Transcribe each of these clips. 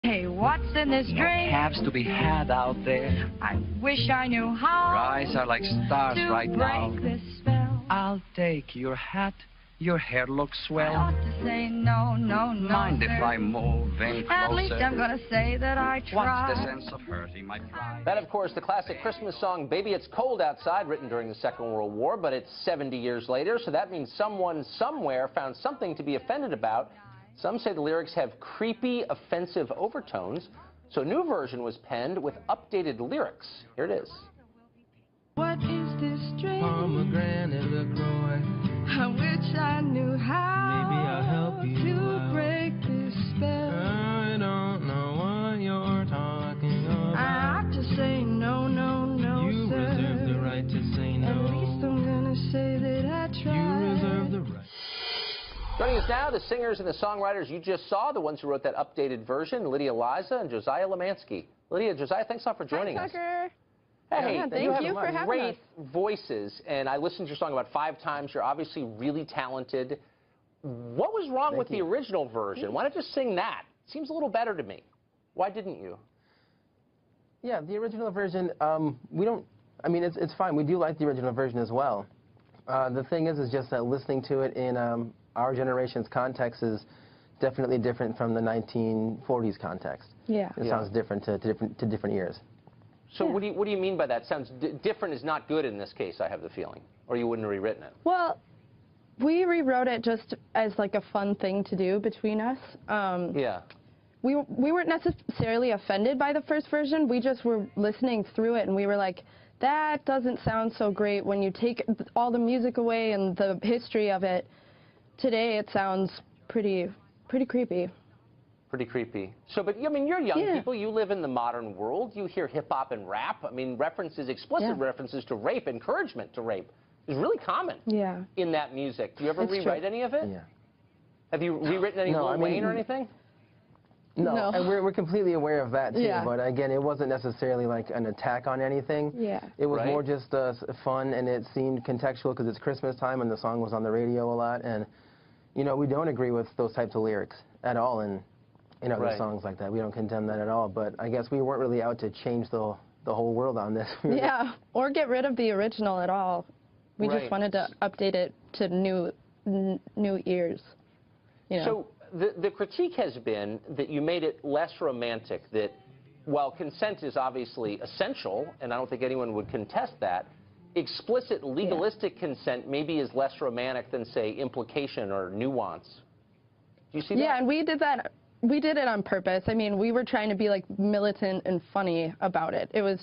Hey, what's in this No drink? cabs to be had out there. I wish I knew how. Your eyes are like stars to right break now. this spell. I'll take your hat. Your hair looks I swell. ought to say no, no, no. Mind if sir. I move in closer? At least I'm gonna say that I tried. What's the sense of hurting my pride? That, of course, the classic Christmas song, Baby It's Cold Outside, written during the Second World War, but it's 70 years later, so that means someone somewhere found something to be offended about. Some say the lyrics have creepy, offensive overtones, so a new version was penned with updated lyrics. Here it is. What is this drink? Pomegranate LaCroix. I wish I knew how. Maybe I'll help you to out. break this spell. I don't know what you're talking about. I ought to say no, no, no, You sir. reserve the right to say no. At least I'm gonna say that I tried. You reserve the right. Joining us now, the singers and the songwriters you just saw, the ones who wrote that updated version, Lydia Liza and Josiah Lemansky. Lydia, Josiah, thanks a lot for joining us. Tucker. Hey, Yeah, thank you for having great us. voices, and I listened to your song about 5 times. You're obviously really talented. What was wrong with the original version? Why not just sing that? Seems a little better to me. Why didn't you? Yeah, the original version, we don't, I mean, it's fine. We do like the original version as well. The thing is just that listening to it in our generation's context is definitely different from the 1940s context. Yeah. It sounds different to different ears. So what do you mean by that? Sounds different is not good in this case, I have the feeling. Or you wouldn't have rewritten it. Well, we rewrote it just as like a fun thing to do between us. Yeah. We weren't necessarily offended by the first version. We just were listening through it and we were like, that doesn't sound so great when you take all the music away and the history of it. Today it sounds pretty creepy. Pretty creepy. So, but I mean, you're young people. You live in the modern world. You hear hip hop and rap. I mean, references, explicit references to rape, encouragement to rape, is really common. Yeah. In that music. Do you ever It's rewrite true. any of it? Yeah. Have you rewritten any Lil Wayne or anything? No, and we're completely aware of that too. Yeah. But again, it wasn't necessarily like an attack on anything. Yeah. It was more just fun, and it seemed contextual because it's Christmas time and the song was on the radio a lot. And you know, we don't agree with those types of lyrics at all, and you know, the songs like that. We don't condemn that at all. But I guess we weren't really out to change the whole world on this. Yeah, or get rid of the original at all. We just wanted to update it to new ears. You know? So the critique has been that you made it less romantic, that while consent is obviously essential, and I don't think anyone would contest that, explicit legalistic consent maybe is less romantic than, say, implication or nuance. Do you see that? Yeah, and we did that. We did it on purpose. I mean, we were trying to be like militant and funny about it. It was,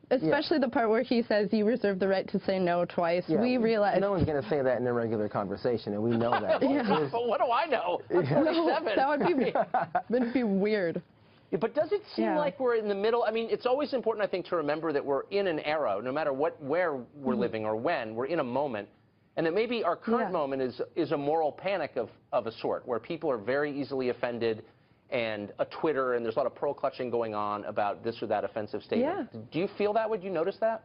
especially the part where he says you reserve the right to say no twice. Yeah, we realized no one's going to say that in a regular conversation, and we know that. But what do I know? I'm 47. that'd be weird. But does it seem like we're in the middle? I mean, it's always important, I think, to remember that we're in an era, no matter where we're living or when, we're in a moment, and that maybe our current moment is a moral panic of a sort, where people are very easily offended, and a Twitter, and there's a lot of pearl-clutching going on about this or that offensive statement. Yeah. Do you feel that? Would you notice that?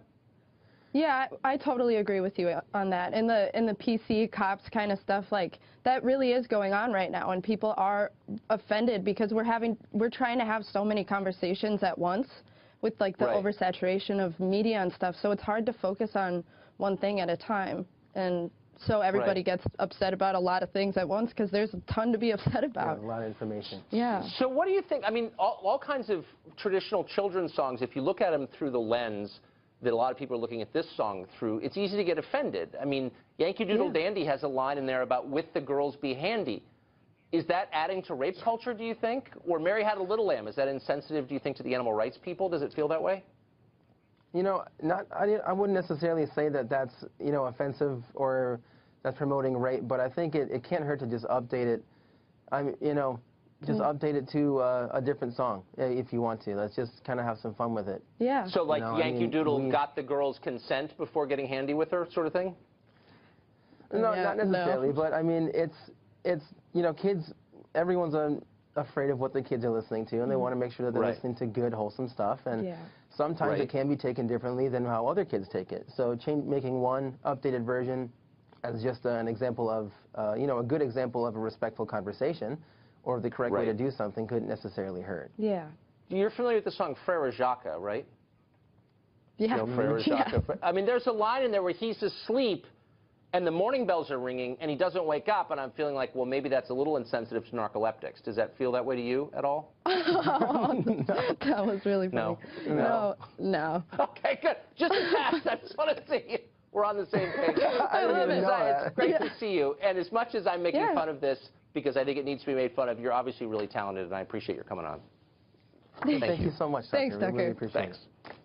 Yeah, I totally agree with you on that. In the PC cops kind of stuff, like that really is going on right now, and people are offended because we're trying to have so many conversations at once with like the oversaturation of media and stuff. So it's hard to focus on one thing at a time, and so everybody gets upset about a lot of things at once because there's a ton to be upset about. Yeah, a lot of information. Yeah. So what do you think? I mean, all kinds of traditional children's songs, if you look at them through the lens that a lot of people are looking at this song through, it's easy to get offended. I mean, Yankee Doodle Dandy has a line in there about "with the girls be handy." Is that adding to rape culture, do you think? Or Mary Had a Little Lamb, is that insensitive, do you think, to the animal rights people? Does it feel that way? You know, I wouldn't necessarily say that that's, you know, offensive or that's promoting rape, but I think it can't hurt to just update it. You know, just update it to a different song if you want to. Let's just kind of have some fun with it. Yeah. So like Yankee Doodle got the girl's consent before getting handy with her, sort of thing? No, not necessarily, but I mean, it's you know, kids, everyone's afraid of what the kids are listening to, and they want to make sure that they're listening to good, wholesome stuff, and sometimes it can be taken differently than how other kids take it. So making one updated version as just an example of, you know, a good example of a respectful conversation or the correct way to do something couldn't necessarily hurt. Yeah. You're familiar with the song Frere Jacques, right? Yeah. You know, Frere Jacques. I mean, there's a line in there where he's asleep and the morning bells are ringing and he doesn't wake up, and I'm feeling like, well, maybe that's a little insensitive to narcoleptics. Does that feel that way to you at all? That was really funny. No. No. Okay, good. Just a test. I just want to see we're on the same page. I love it. It's great to see you. And as much as I'm making fun of this, because I think it needs to be made fun of, you're obviously really talented, and I appreciate your coming on. Thank you so much, Tucker. Thanks, Tucker. We really appreciate it. Thanks.